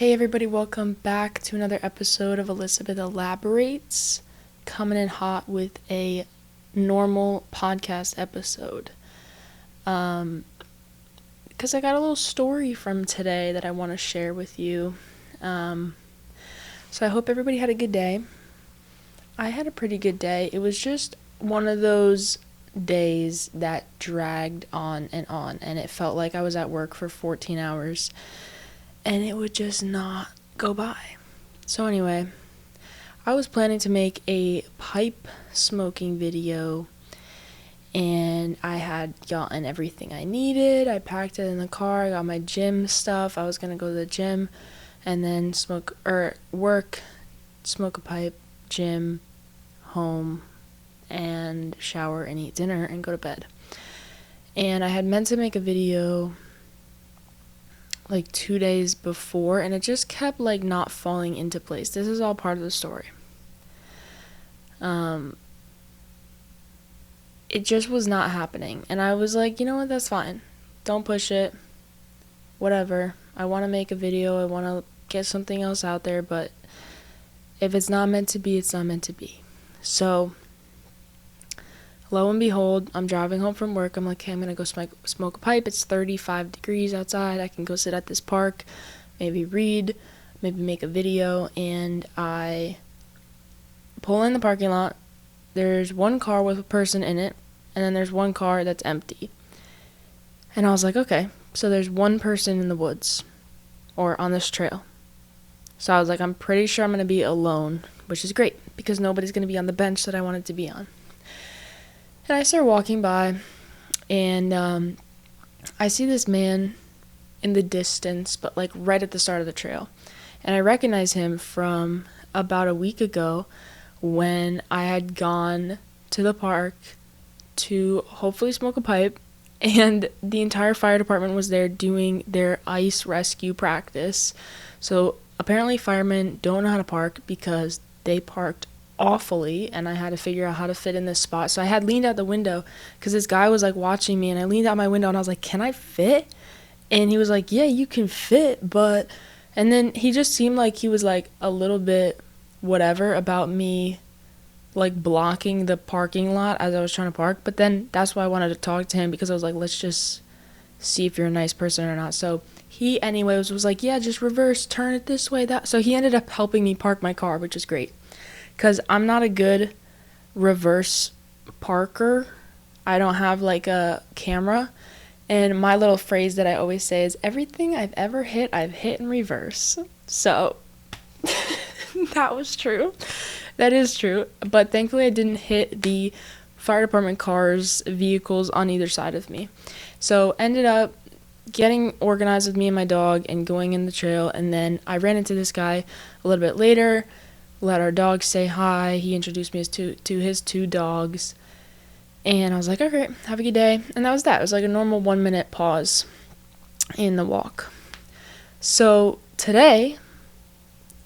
Hey everybody, welcome back to another episode of Elizabeth Elaborates, coming in hot with a normal podcast episode. Because I got a little story from today that I want to share with you. So I hope everybody had a good day. I had a pretty good day. It was just one of those days that dragged on, and it felt like I was at work for 14 hours. And it would just not go by. So anyway, I was planning to make a pipe smoking video, and I had gotten everything I needed. I packed it in the car. I got my gym stuff. I was gonna go to the gym and then smoke a pipe, gym, home, and shower and eat dinner and go to bed. And I had meant to make a video like 2 days before, and it just kept like not falling into place. This is all part of the story. It just was not happening, and I was like, you know what, that's fine, don't push it, whatever. I want to make a video, I want to get something else out there, but if it's not meant to be, it's not meant to be. So lo and behold, I'm driving home from work. I'm like, okay, I'm going to go smoke a pipe. It's 35 degrees outside. I can go sit at this park, maybe read, maybe make a video. And I pull in the parking lot. There's one car with a person in it, and then there's one car that's empty. And I was like, okay, so there's one person in the woods or on this trail. So I was like, I'm pretty sure I'm going to be alone, which is great because nobody's going to be on the bench that I wanted to be on. And I start walking by, and I see this man in the distance, but like right at the start of the trail. And I recognize him from about a week ago when I had gone to the park to hopefully smoke a pipe, and the entire fire department was there doing their ice rescue practice. So apparently firemen don't know how to park because they parked awfully, and I had to figure out how to fit in this spot. So I had leaned out the window because this guy was like watching me, and I leaned out my window and I was like, can I fit? And he was like, yeah, you can fit, but... And then he just seemed like he was like a little bit whatever about me like blocking the parking lot as I was trying to park. But then that's why I wanted to talk to him, because I was like, let's just see if you're a nice person or not. So he anyways was like, yeah, just reverse, turn it this way, that. So he ended up helping me park my car, which is great. Because I'm not a good reverse parker. I don't have like a camera. And my little phrase that I always say is, everything I've ever hit, I've hit in reverse. So that was true. That is true. But thankfully I didn't hit the fire department cars, vehicles on either side of me. So ended up getting organized with me and my dog and going in the trail. And then I ran into this guy a little bit later. Let our dog say hi. He introduced me to his two dogs. And I was like, okay, have a good day. And that was that. It was like a normal 1 minute pause in the walk. So today,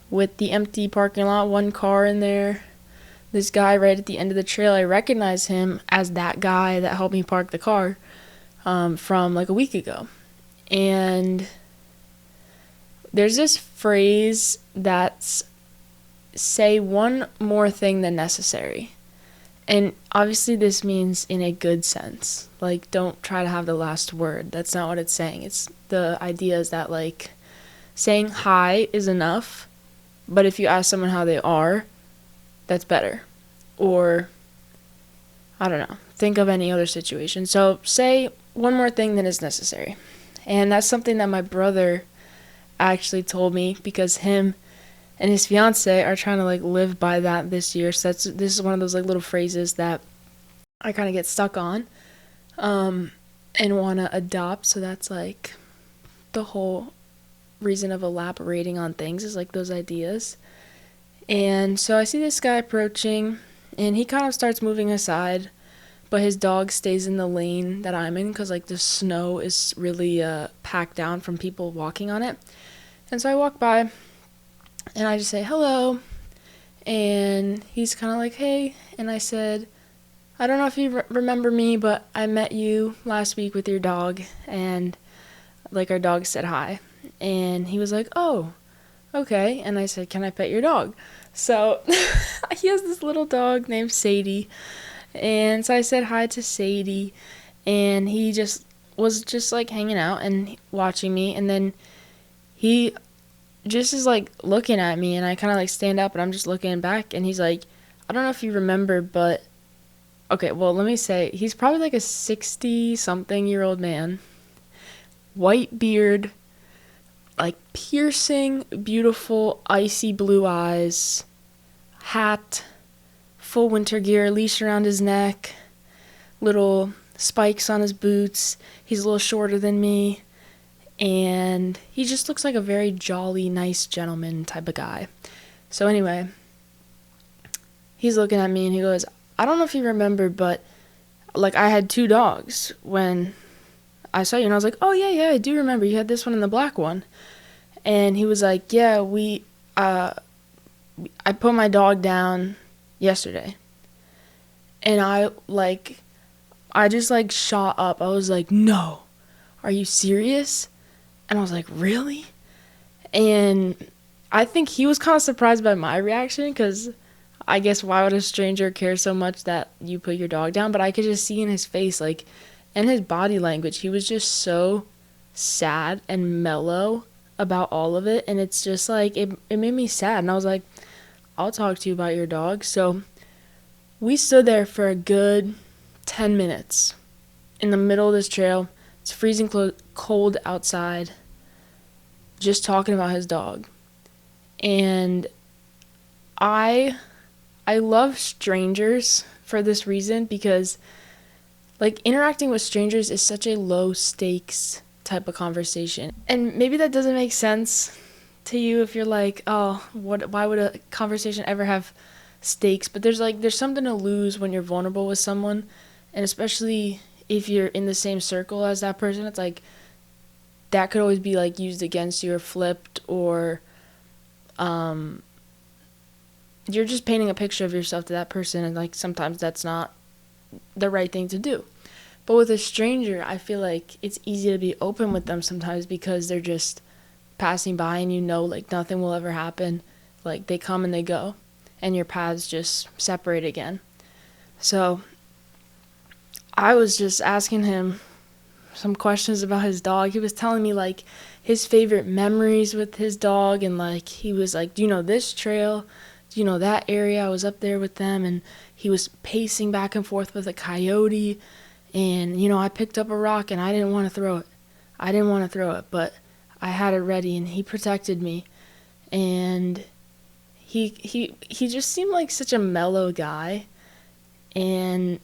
with the empty parking lot, one car in there, this guy right at the end of the trail, I recognize him as that guy that helped me park the car from like a week ago. And there's this phrase that's, say one more thing than necessary. And obviously this means in a good sense. Like, don't try to have the last word. That's not what it's saying. It's the idea is that like saying hi is enough, but if you ask someone how they are, that's better. Or I don't know. Think of any other situation. So say one more thing than is necessary. And that's something that my brother actually told me, because him and his fiance are trying to like live by that this year. So this is one of those like little phrases that I kind of get stuck on and want to adopt. So that's like the whole reason of elaborating on things, is like those ideas. And so I see this guy approaching, and he kind of starts moving aside, but his dog stays in the lane that I'm in because like the snow is really packed down from people walking on it. And so I walk by, and I just say, hello. And he's kind of like, hey. And I said, I don't know if you remember me, but I met you last week with your dog. And like our dog said hi. And he was like, oh, okay. And I said, can I pet your dog? So he has this little dog named Sadie. And so I said hi to Sadie. And he just was just like hanging out and watching me. And then he just is like looking at me. And I kind of like stand up and I'm just looking back. And he's like, I don't know if you remember, but okay, well, let me say, he's probably like a 60-something-year-old man. White beard, like piercing, beautiful, icy blue eyes, hat, full winter gear, leash around his neck, little spikes on his boots. He's a little shorter than me, and he just looks like a very jolly, nice gentleman type of guy. So anyway, he's looking at me and he goes, I don't know if you remember, but like I had 2 dogs when I saw you. And I was like, oh yeah, I do remember. You had this one and the black one. And he was like, yeah, I put my dog down yesterday. And I just like shot up. I was like, no, are you serious? And I was like, really? And I think he was kind of surprised by my reaction, because I guess why would a stranger care so much that you put your dog down? But I could just see in his face, like, and his body language, he was just so sad and mellow about all of it. And it's just like, it made me sad. And I was like, I'll talk to you about your dog. So we stood there for a good 10 minutes in the middle of this trail. It's freezing cold outside, just talking about his dog. And I love strangers for this reason, because like interacting with strangers is such a low stakes type of conversation. And maybe that doesn't make sense to you if you're like, oh, why would a conversation ever have stakes? But there's something to lose when you're vulnerable with someone, and especially if you're in the same circle as that person. It's like that could always be like used against you or flipped, or you're just painting a picture of yourself to that person, and like sometimes that's not the right thing to do. But with a stranger, I feel like it's easy to be open with them sometimes, because they're just passing by and you know like nothing will ever happen. Like they come and they go and your paths just separate again. So I was just asking him some questions about his dog. He was telling me like his favorite memories with his dog, and like he was like, do you know this trail? Do you know that area? I was up there with them. And he was pacing back and forth with a coyote. And, you know, I picked up a rock and I didn't want to throw it. But I had it ready, and he protected me. And he just seemed like such a mellow guy. And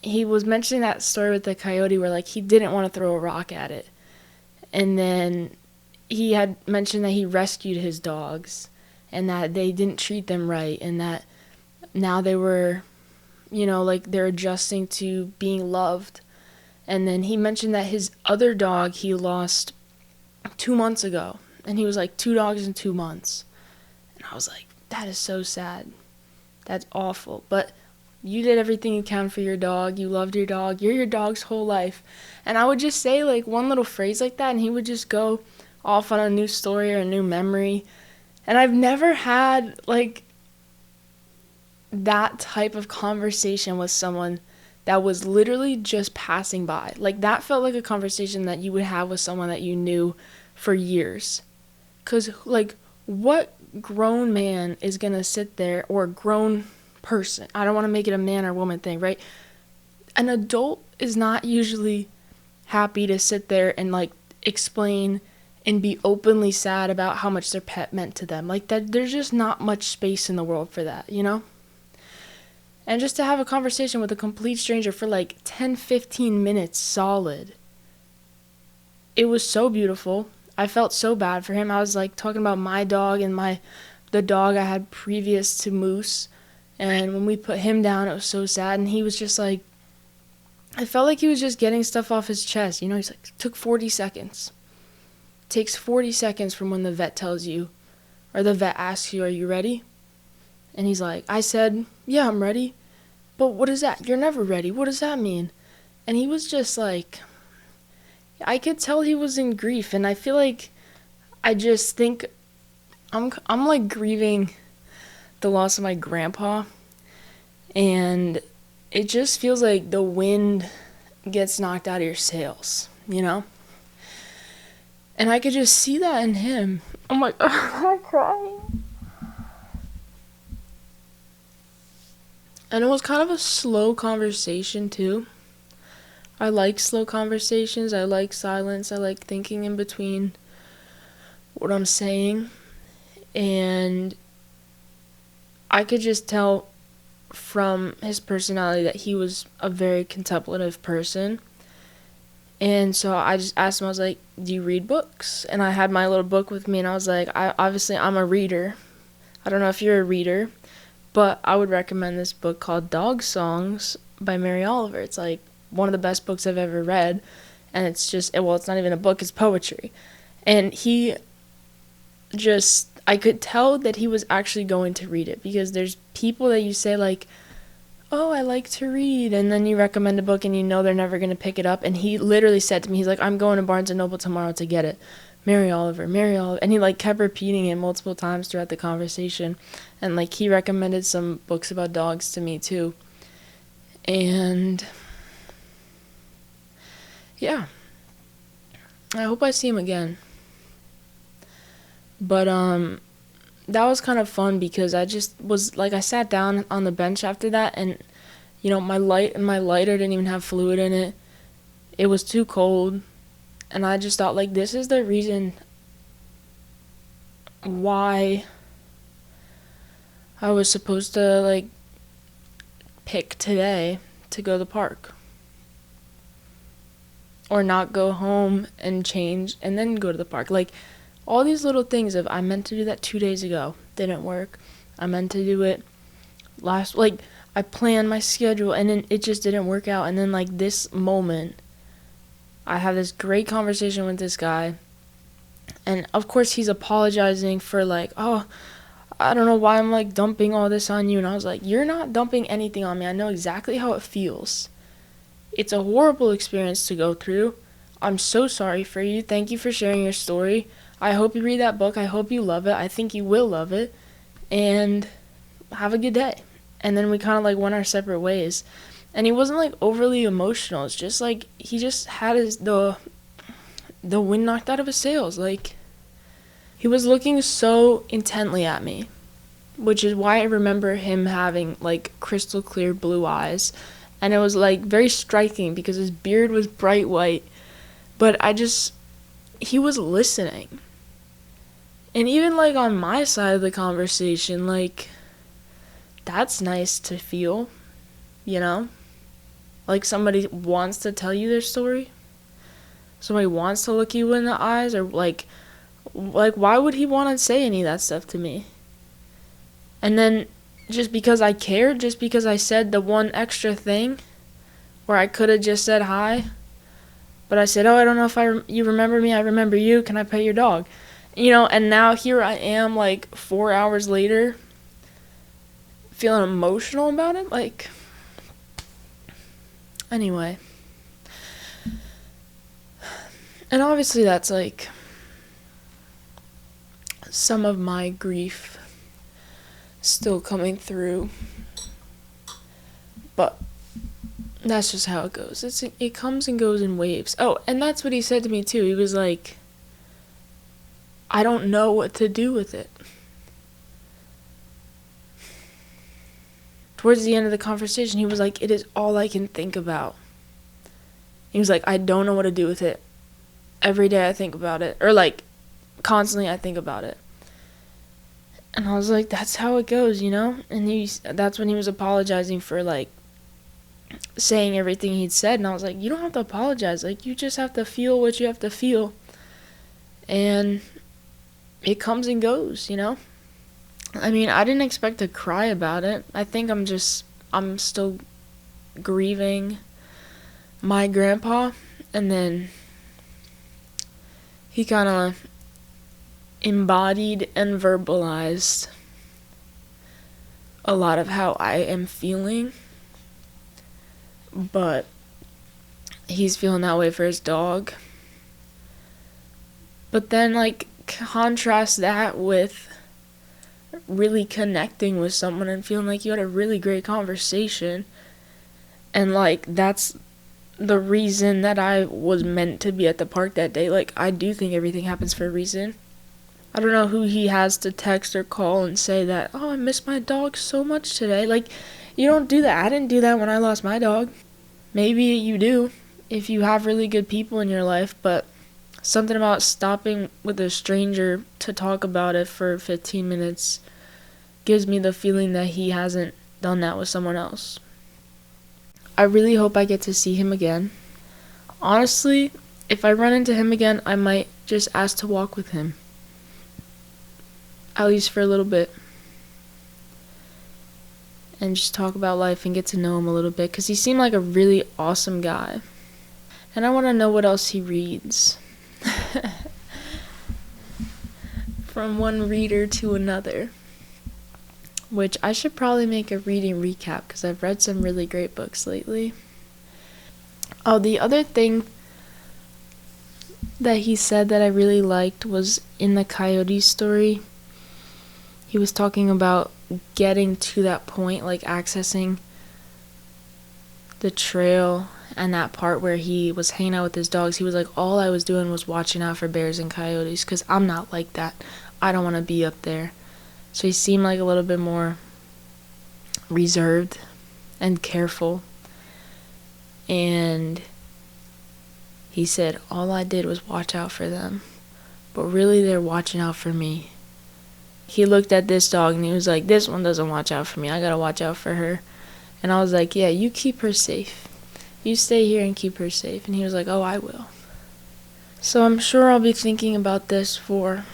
he was mentioning that story with the coyote where like he didn't want to throw a rock at it. And then he had mentioned that he rescued his dogs and that they didn't treat them right, and that now they were, you know, like they're adjusting to being loved. And then he mentioned that his other dog he lost 2 months ago, and he was like 2 dogs in 2 months. And I was like, that is so sad. That's awful. But you did everything you can for your dog. You loved your dog. You're your dog's whole life. And I would just say like one little phrase like that, and he would just go off on a new story or a new memory. And I've never had like that type of conversation with someone that was literally just passing by. Like that felt like a conversation that you would have with someone that you knew for years. 'Cause like what grown man is gonna sit there, or a grown person, I don't want to make it a man or woman thing, right? An adult is not usually happy to sit there and like explain and be openly sad about how much their pet meant to them. Like that, there's just not much space in the world for that, you know? And just to have a conversation with a complete stranger for like 10-15 minutes solid, it was so beautiful. I felt so bad for him. I was like talking about my dog and the dog I had previous to Moose. And when we put him down, it was so sad. And he was just like, I felt like he was just getting stuff off his chest. You know, he's like, it took 40 seconds. It takes 40 seconds from when the vet tells you, or the vet asks you, are you ready? And he's like, I said, yeah, I'm ready. But what is that? You're never ready. What does that mean? And he was just like, I could tell he was in grief. And I feel like, I just think I'm like grieving the loss of my grandpa, and it just feels like the wind gets knocked out of your sails, you know? And I could just see that in him. I'm like, I'm crying. And it was kind of a slow conversation, too. I like slow conversations. I like silence. I like thinking in between what I'm saying. And I could just tell from his personality that he was a very contemplative person. And so I just asked him, I was like, do you read books? And I had my little book with me, and I was like, I'm a reader. I don't know if you're a reader, but I would recommend this book called Dog Songs by Mary Oliver. It's like one of the best books I've ever read. And it's just, well, it's not even a book, it's poetry. And I could tell that he was actually going to read it, because there's people that you say, like, oh, I like to read, and then you recommend a book and you know they're never going to pick it up. And he literally said to me, he's like, I'm going to Barnes & Noble tomorrow to get it. Mary Oliver, Mary Oliver. And he like kept repeating it multiple times throughout the conversation. And like he recommended some books about dogs to me too. And yeah, I hope I see him again. But that was kind of fun, because I just was like, I sat down on the bench after that, and you know, my lighter didn't even have fluid in it. It was too cold, and I just thought, like, this is the reason why I was supposed to like pick today to go to the park, or not go home and change and then go to the park. Like, all these little things of, I meant to do that 2 days ago, didn't work. I meant to do it like, I planned my schedule and then it just didn't work out. And then like this moment, I have this great conversation with this guy, and of course he's apologizing for like, oh, I don't know why I'm like dumping all this on you. And I was like, you're not dumping anything on me. I know exactly how it feels. It's a horrible experience to go through. I'm so sorry for you. Thank you for sharing your story. I hope you read that book. I hope you love it. I think you will love it. And have a good day. And then we kind of like went our separate ways. And he wasn't like overly emotional. It's just like he just had the wind knocked out of his sails. Like, he was looking so intently at me, which is why I remember him having like crystal clear blue eyes. And it was like very striking because his beard was bright white. But he was listening. And even like on my side of the conversation, like, that's nice to feel, you know? Like somebody wants to tell you their story. Somebody wants to look you in the eyes, or like why would he want to say any of that stuff to me? And then just because I cared, just because I said the one extra thing where I could have just said hi, but I said, oh, I don't know if you remember me, I remember you, can I pet your dog? You know, and now here I am like 4 hours later feeling emotional about it. Like, anyway. And obviously that's like some of my grief still coming through. But that's just how it goes. It comes and goes in waves. Oh, and that's what he said to me too. He was like, I don't know what to do with it. Towards the end of the conversation, he was like, it is all I can think about. He was like, I don't know what to do with it. Every day I think about it. Or like, constantly I think about it. And I was like, that's how it goes, you know? And that's when he was apologizing for like saying everything he'd said. And I was like, you don't have to apologize. Like, you just have to feel what you have to feel. And it comes and goes, you know? I mean, I didn't expect to cry about it. I think I'm still grieving my grandpa. And then he kind of embodied and verbalized a lot of how I am feeling. But he's feeling that way for his dog. But then, like, contrast that with really connecting with someone and feeling like you had a really great conversation. And like, that's the reason that I was meant to be at the park that day. Like, I do think everything happens for a reason. I don't know who he has to text or call and say that, oh, I miss my dog so much today. Like, you don't do that. I didn't do that when I lost my dog. Maybe you do if you have really good people in your life, but something about stopping with a stranger to talk about it for 15 minutes gives me the feeling that he hasn't done that with someone else. I really hope I get to see him again. Honestly, if I run into him again, I might just ask to walk with him. At least for a little bit. And just talk about life and get to know him a little bit, because he seemed like a really awesome guy. And I want to know what else he reads. From one reader to another. Which I should probably make a reading recap, because I've read some really great books lately. Oh, the other thing that he said that I really liked was in the coyote story. He was talking about getting to that point, like accessing the trail and that part where he was hanging out with his dogs. He was like, all I was doing was watching out for bears and coyotes, because I'm not like that. I don't want to be up there. So he seemed like a little bit more reserved and careful. And he said, all I did was watch out for them. But really, they're watching out for me. He looked at this dog and he was like, this one doesn't watch out for me. I gotta watch out for her. And I was like, yeah, you keep her safe. You stay here and keep her safe. And he was like, oh, I will. So I'm sure I'll be thinking about this for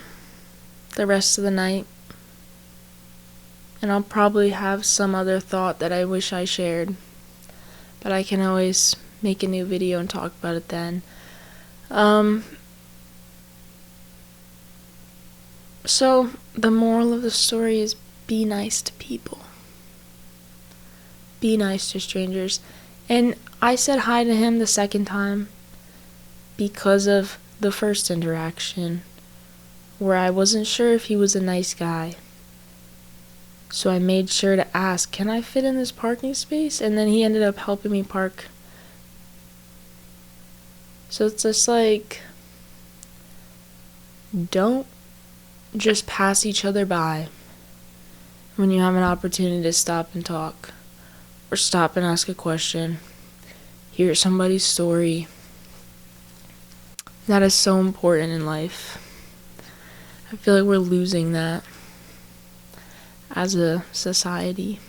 the rest of the night. And I'll probably have some other thought that I wish I shared. But I can always make a new video and talk about it then. So the moral of the story is be nice to people. Be nice to strangers. And I said hi to him the second time because of the first interaction, where I wasn't sure if he was a nice guy. So I made sure to ask, can I fit in this parking space? And then he ended up helping me park. So it's just like, don't just pass each other by when you have an opportunity to stop and talk, or stop and ask a question, hear somebody's story. That is so important in life. I feel like we're losing that as a society.